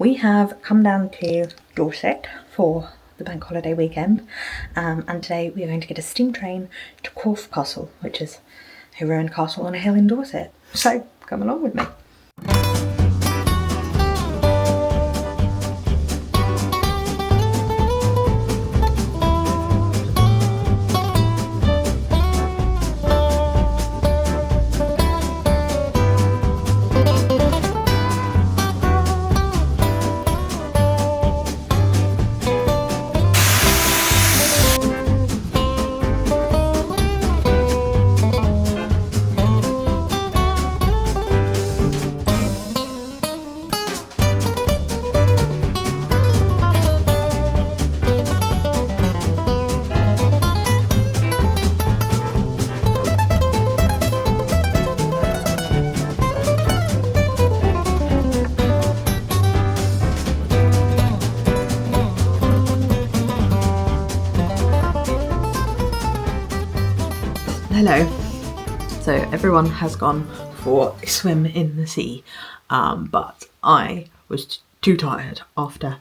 We have come down to Dorset for the bank holiday weekend, and today we are going to get a steam train to Corfe Castle, which is a ruined castle on a hill in Dorset. So come along with me. Hello. So everyone has gone for a swim in the sea, but I was too tired after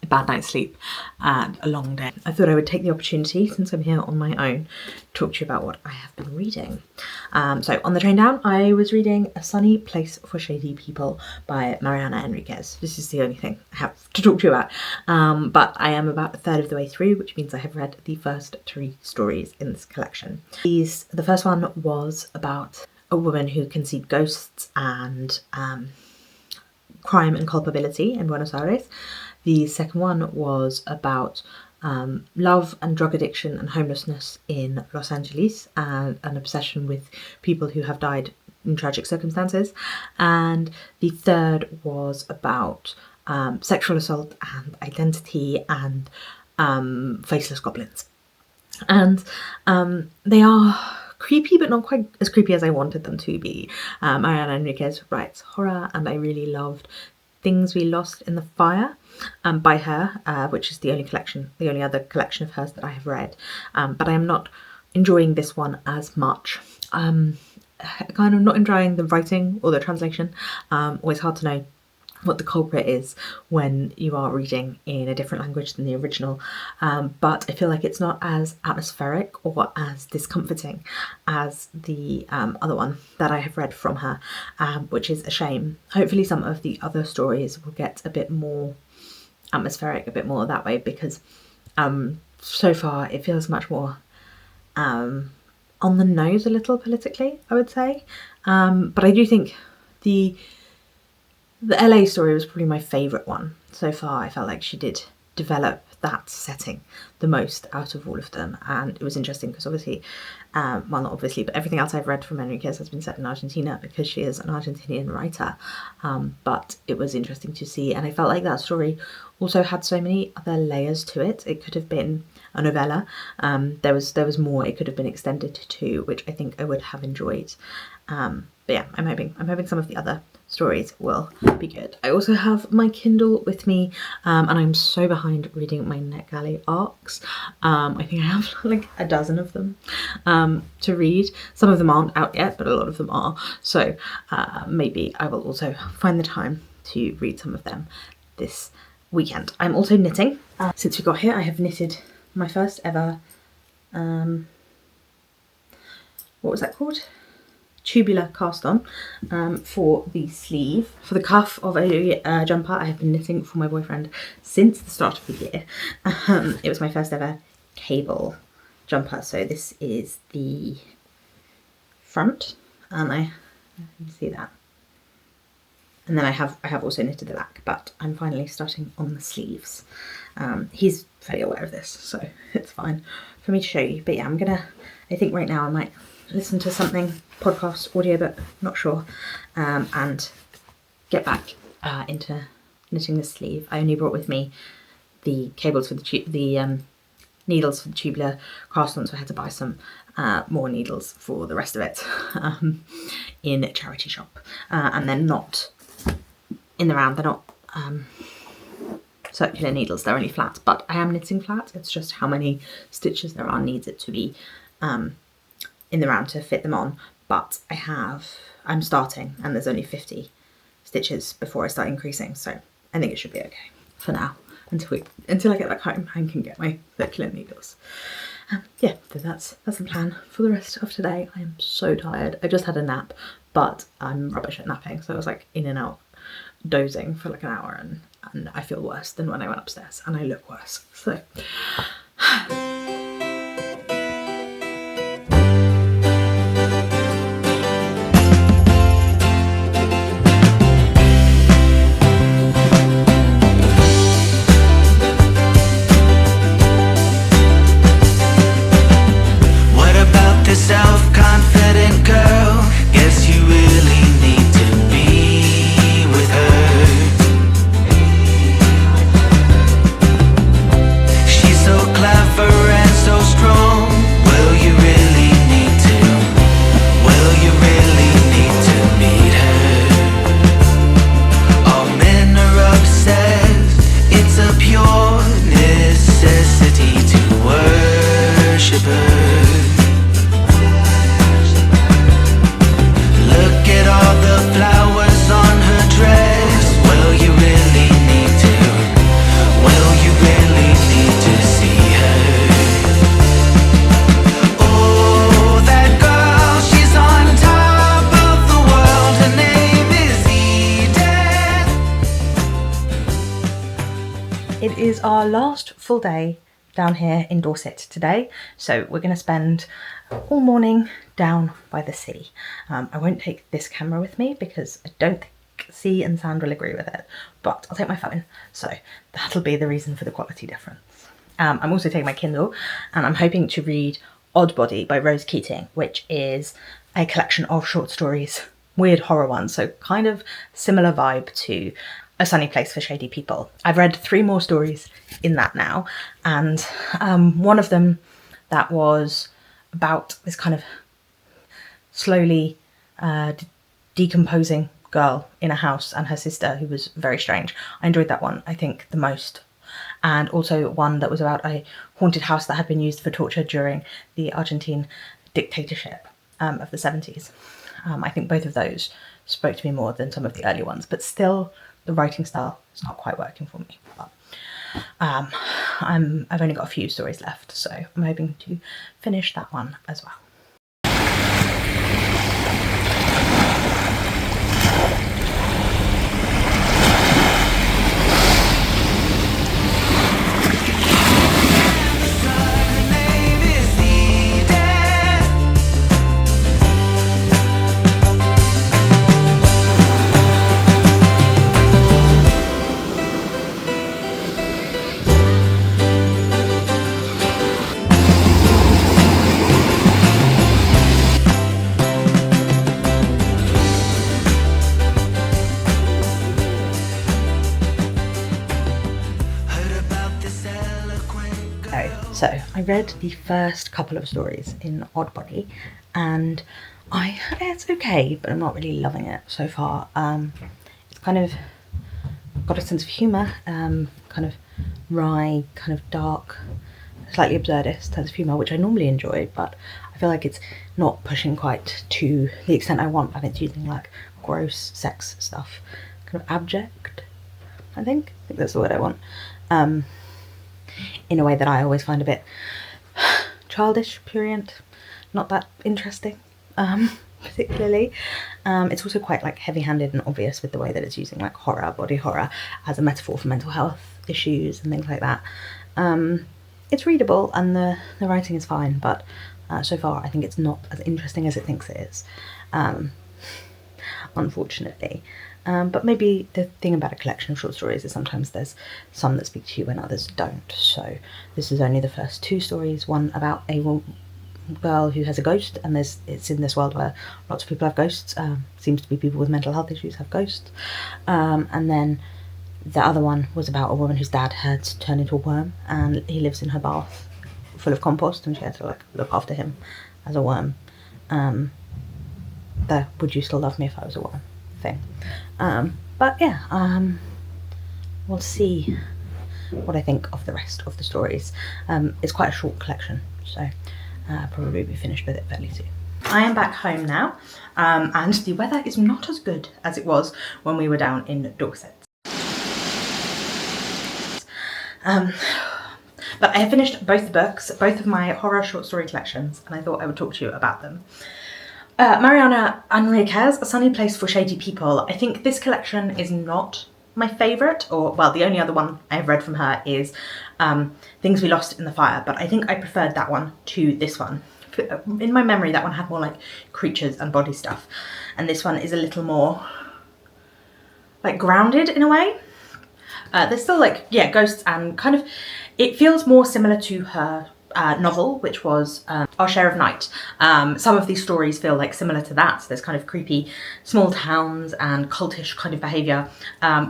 a bad night's sleep and a long day. I thought I would take the opportunity, since I'm here on my own, to talk to you about what I have been reading. So on the train down, I was reading A Sunny Place for Shady People by Mariana Enriquez. This is the only thing I have to talk to you about, but I am about a third of the way through, which means I have read the first 3 stories in this collection. The first one was about a woman who can see ghosts and crime and culpability in Buenos Aires. The second one was about love and drug addiction and homelessness in Los Angeles, and an obsession with people who have died in tragic circumstances. And the third was about sexual assault and identity and faceless goblins. And they are creepy, but not quite as creepy as I wanted them to be. Mariana Enriquez writes horror, and I really loved Things We Lost in the Fire by her, which is the only other collection of hers that I have read. But I am not enjoying this one as much. Kind of not enjoying the writing or the translation. Always hard to know what the culprit is when you are reading in a different language than the original, but I feel like it's not as atmospheric or as discomforting as the other one that I have read from her, which is a shame. Hopefully some of the other stories will get a bit more atmospheric, a bit more that way, because so far it feels much more on the nose a little politically, I would say, but I do think the LA story was probably my favourite one so far. I felt like she did develop that setting the most out of all of them, and it was interesting because obviously, well, not obviously, but everything else I've read from Enriquez has been set in Argentina because she is an Argentinian writer, but it was interesting to see, and I felt like that story also had so many other layers to it. It could have been a novella. There was more it could have been extended to, which I think I would have enjoyed. But yeah, I'm hoping some of the other stories will be good. I also have my Kindle with me, and I'm so behind reading my NetGalley arcs. I think I have like a dozen of them to read. Some of them aren't out yet, but a lot of them are. So maybe I will also find the time to read some of them this weekend. I'm also knitting. Since we got here, I have knitted my first ever, what was that called? Tubular cast on for the sleeve. For the cuff of a jumper I have been knitting for my boyfriend since the start of the year. It was my first ever cable jumper, so this is the front, and I can see that, and then I have also knitted the back, but I'm finally starting on the sleeves. He's fairly aware of this, so it's fine for me to show you. But yeah, I think right now I might listen to something, podcast, audiobook, not sure, and get back into knitting the sleeve. I only brought with me the cables for the needles for the tubular cast on, so I had to buy some more needles for the rest of it in a charity shop, and they're not in the round, they're not circular needles, they're only flat, but I am knitting flat. It's just how many stitches there are needs it to be in the round to fit them on, but I'm starting and there's only 50 stitches before I start increasing, so I think it should be okay for now until I get back home and can get my circular needles. Yeah, so that's the plan for the rest of today. I am so tired. I just had a nap, but I'm rubbish at napping, so I was like in and out dozing for like an hour, and I feel worse than when I went upstairs, and I look worse. So self-confident girl, guess you really need to be with her. She's so clever and so strong. Will you really need to? Will you really need to meet her? All men are obsessed. It's a pure necessity to worship her. All the flowers on her dress. Will you really need to? Will you really need to see her? Oh, that girl, she's on top of the world. Her name is Eden. it is our last full day down here in Dorset today, so we're going to spend all morning down by the sea. I won't take this camera with me because I don't think sea and sand will agree with it, but I'll take my phone, so that'll be the reason for the quality difference. I'm also taking my Kindle, and I'm hoping to read Oddbody by Rose Keating, which is a collection of short stories, weird horror ones, so kind of similar vibe to A Sunny Place for Shady People. I've read 3 more stories in that now, and one of them that was about this kind of slowly decomposing girl in a house and her sister who was very strange. I enjoyed that one, I think, the most. And also one that was about a haunted house that had been used for torture during the Argentine dictatorship of the 70s. I think both of those spoke to me more than some of the early ones, but still the writing style is not quite working for me. But I've only got a few stories left, so I'm hoping to finish that one as well. So I read the first couple of stories in Oddbody, and it's okay, but I'm not really loving it so far. It's kind of got a sense of humour, kind of wry, kind of dark, slightly absurdist sense of humour, which I normally enjoy, but I feel like it's not pushing quite to the extent I want, and it's using like gross sex stuff, kind of abject, I think that's the word I want. In a way that I always find a bit childish, prurient, not that interesting, particularly. It's also quite like heavy-handed and obvious with the way that it's using like horror, body horror, as a metaphor for mental health issues and things like that. It's readable and the writing is fine, but so far I think it's not as interesting as it thinks it is, unfortunately. But maybe the thing about a collection of short stories is sometimes there's some that speak to you and others don't. So this is only the first 2 stories, one about a girl who has a ghost, and it's in this world where lots of people have ghosts. Seems to be people with mental health issues have ghosts. And then the other one was about a woman whose dad had turned into a worm, and he lives in her bath full of compost, and she had to like look after him as a worm. The "would you still love me if I was a worm" thing. But yeah, we'll see what I think of the rest of the stories. It's quite a short collection, so probably be finished with it fairly soon. I am back home now, and the weather is not as good as it was when we were down in Dorset. But I have finished both the books, both of my horror short story collections, and I thought I would talk to you about them. Mariana Enriquez, A Sunny Place for Shady People. I think this collection is not my favourite, or well, the only other one I've read from her is Things We Lost in the Fire, but I think I preferred that one to this one. In my memory, that one had more like creatures and body stuff, and this one is a little more like grounded in a way. There's still like, yeah, ghosts and kind of, it feels more similar to her novel, which was Our Share of Night. Some of these stories feel like similar to that. So there's kind of creepy small towns and cultish kind of behaviour,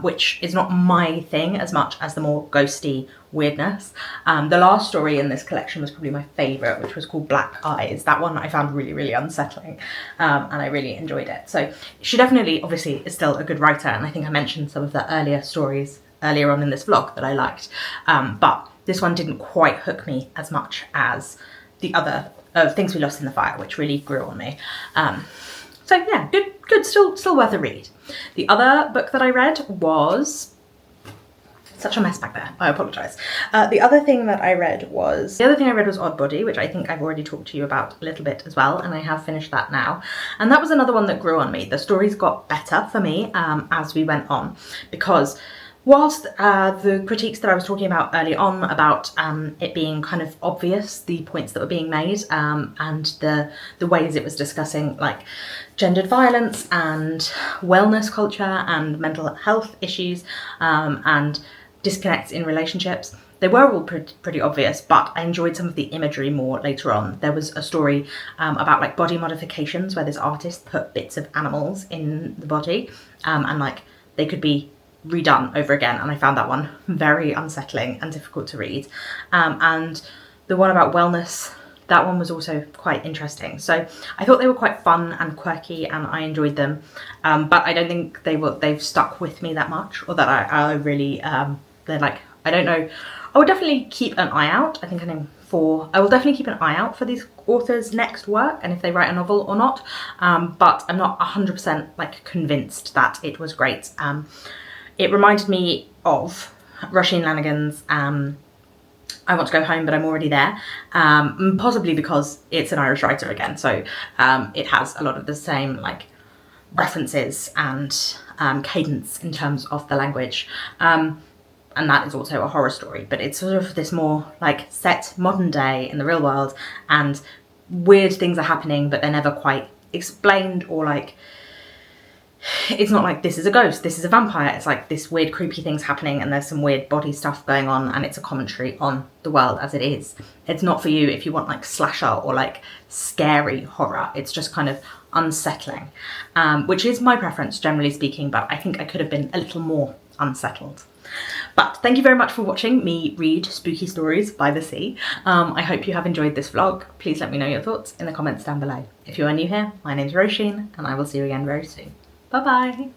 which is not my thing as much as the more ghosty weirdness. The last story in this collection was probably my favourite, which was called Black Eyes. That one I found really, really unsettling, and I really enjoyed it. So she definitely, obviously, is still a good writer, and I think I mentioned some of the earlier stories earlier on in this vlog that I liked, but this one didn't quite hook me as much as the other Things We Lost in the Fire, which really grew on me. So yeah, good, still worth a read. The other book that I read was, such a mess back there, I apologise. The other thing I read was Oddbody, which I think I've already talked to you about a little bit as well, and I have finished that now. And that was another one that grew on me. The stories got better for me as we went on, because whilst the critiques that I was talking about early on about it being kind of obvious, the points that were being made, and the ways it was discussing like gendered violence and wellness culture and mental health issues, and disconnects in relationships, they were all pretty obvious, but I enjoyed some of the imagery more later on. There was a story about like body modifications where this artist put bits of animals in the body, and like they could be redone over again, and I found that one very unsettling and difficult to read. And the one about wellness, that one was also quite interesting. So I thought they were quite fun and quirky, and I enjoyed them, but I don't think they've stuck with me that much, or that I really they're like, I don't know. I would definitely keep an eye out. I will definitely keep an eye out for these authors' next work and if they write a novel or not, but I'm not 100% like convinced that it was great. It reminded me of Roisin Lanigan's I Want to Go Home But I'm Already There, possibly because it's an Irish writer again, so it has a lot of the same like references and cadence in terms of the language, and that is also a horror story, but it's sort of this more like set modern day in the real world, and weird things are happening but they're never quite explained, or like it's not like this is a ghost, this is a vampire. It's like this weird creepy thing's happening and there's some weird body stuff going on, and it's a commentary on the world as it is. It's not for you if you want like slasher or like scary horror. It's just kind of unsettling, which is my preference generally speaking, but I think I could have been a little more unsettled. But thank you very much for watching me read spooky stories by the sea. I hope you have enjoyed this vlog. Please let me know your thoughts in the comments down below. If you are new here, my name's Roisin, and I will see you again very soon. Bye bye.